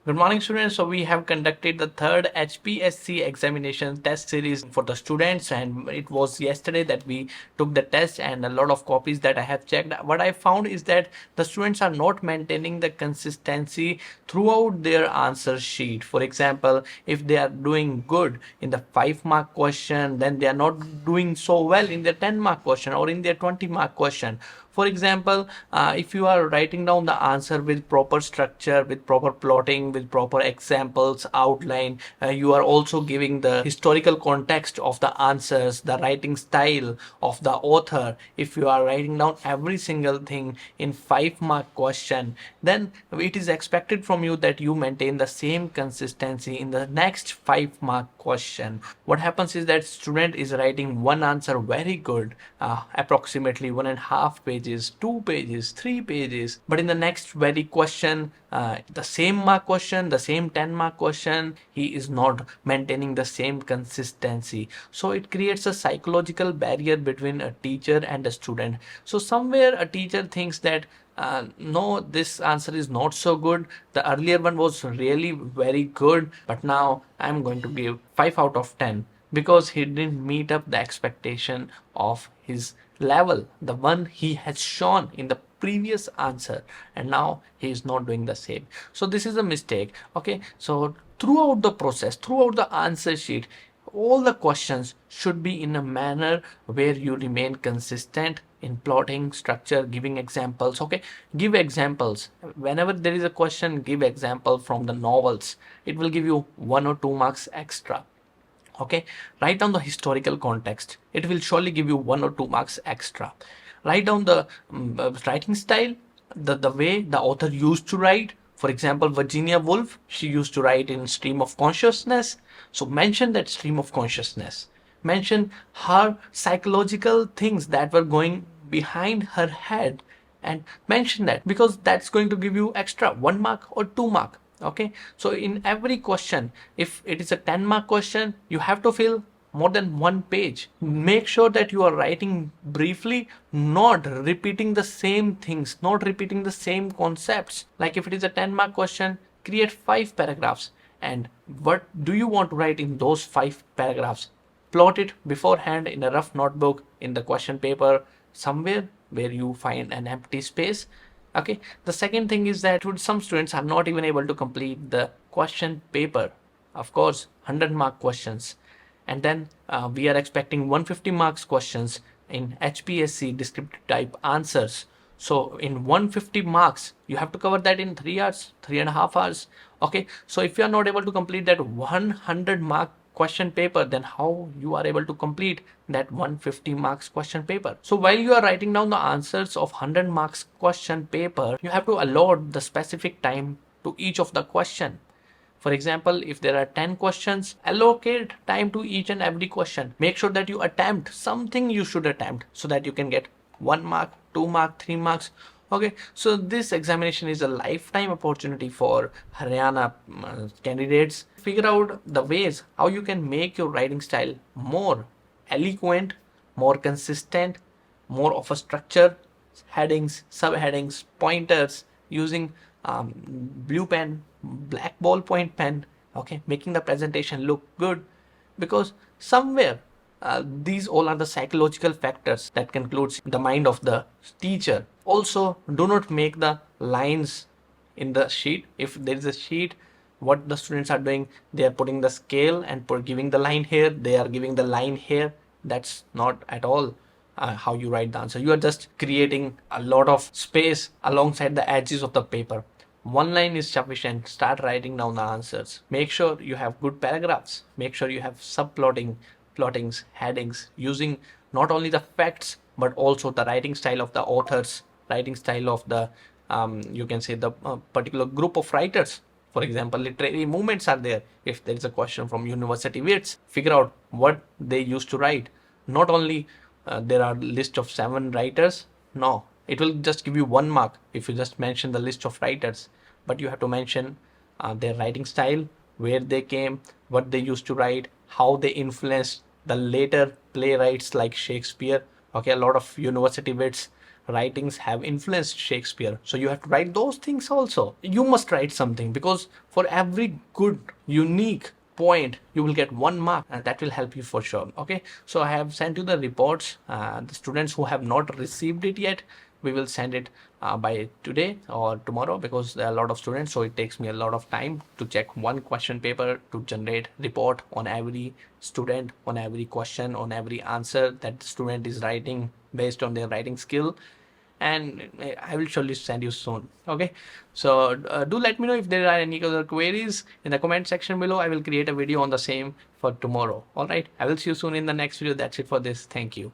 Good morning, students. So we have conducted the third HPSC examination test series for the students, and it was yesterday that we took the test, and a lot of copies that I have checked. What I found is that the students are not maintaining the consistency throughout their answer sheet. For example, if they are doing good in the 5-mark question, then they are not doing so well in their 10-mark question or in their 20-mark question. For example, if you are writing down the answer with proper structure, with proper plotting, with proper examples, outline, you are also giving the historical context of the answers, the writing style of the author. If you are writing down every single thing in 5-mark question, then it is expected from you that you maintain the same consistency in the next 5-mark question. What happens is that student is writing one answer very good, approximately 1.5 pages, 2 pages, 3 pages, but in the next very question, the same mark question, the same 10-mark question, he is not maintaining the same consistency. So it creates a psychological barrier between a teacher and a student. So somewhere a teacher thinks that no, this answer is not so good. The earlier one was really very good, but now I'm going to give 5 out of 10 because he didn't meet up the expectation of his level, the one he has shown in the previous answer, and now he is not doing the same. So this is a mistake. Okay, so throughout the process, throughout the answer sheet, all the questions should be in a manner where you remain consistent in plotting, structure, giving examples. Okay, give examples whenever there is a question. Give example from the novels. It will give you 1 or 2 marks extra. Okay, write down the historical context. It will surely give you 1 or 2 marks extra. Write down the writing style, the way the author used to write. For example, Virginia Woolf, she used to write in stream of consciousness. So mention that stream of consciousness. Mention her psychological things that were going behind her head, and mention that, because that's going to give you extra 1 mark or 2 mark. Okay, so in every question, if it is a 10-mark question, you have to fill more than 1 page. Make sure that you are writing briefly, not repeating the same things, not repeating the same concepts. Like if it is a 10-mark question, create 5 paragraphs, and what do you want to write in those 5 paragraphs? Plot it beforehand in a rough notebook, in the question paper, somewhere where you find an empty space. Okay, the second thing is that some students are not even able to complete the question paper. Of course, 100-mark questions, and then we are expecting 150 marks questions in HPSC descriptive type answers. So in 150 marks, you have to cover that in 3 hours, 3.5 hours. Okay, so if you are not able to complete that 100-mark question paper, then how you are able to complete that 150 marks question paper? So while you are writing down the answers of 100 marks question paper, you have to allot the specific time to each of the question. For example, if there are 10 questions, allocate time to each and every question. Make sure that you attempt something you should attempt so that you can get 1 mark, 2 mark, 3 marks. Okay, so this examination is a lifetime opportunity for Haryana candidates. Figure out the ways how you can make your writing style more eloquent, more consistent, more of a structure, headings, subheadings, pointers, using blue pen, black ballpoint pen. Okay, making the presentation look good, because somewhere these all are the psychological factors that concludes the mind of the teacher. Also, do not make the lines in the sheet. If there is a sheet, what the students are doing, they are putting the scale and giving the line here, they are giving the line here. That's not at all how you write the answer. You are just creating a lot of space alongside the edges of the paper. One line is sufficient. Start writing down the answers. Make sure you have good paragraphs. Make sure you have subplotting, plottings, headings, using not only the facts but also the writing style of the authors, writing style of the you can say the particular group of writers. For example, literary movements are there. If there is a question from university wits, figure out what they used to write. Not only there are list of 7 writers. No, it will just give you 1 mark if you just mention the list of writers, but you have to mention their writing style, where they came, what they used to write, how they influenced the later playwrights like Shakespeare. Okay, a lot of university wits writings have influenced Shakespeare. So you have to write those things also. You must write something, because for every good, unique point you will get 1 mark, and that will help you for sure. Okay, so I have sent you the reports. The students who have not received it yet, we will send it by today or tomorrow, because there are a lot of students, so it takes me a lot of time to check one question paper to generate report on every student, on every question, on every answer that the student is writing based on their writing skill. And I will surely send you soon. Okay, so do let me know if there are any other queries in the comment section below. I will create a video on the same for tomorrow. All right, I will see you soon in the next video. That's it for this. Thank you.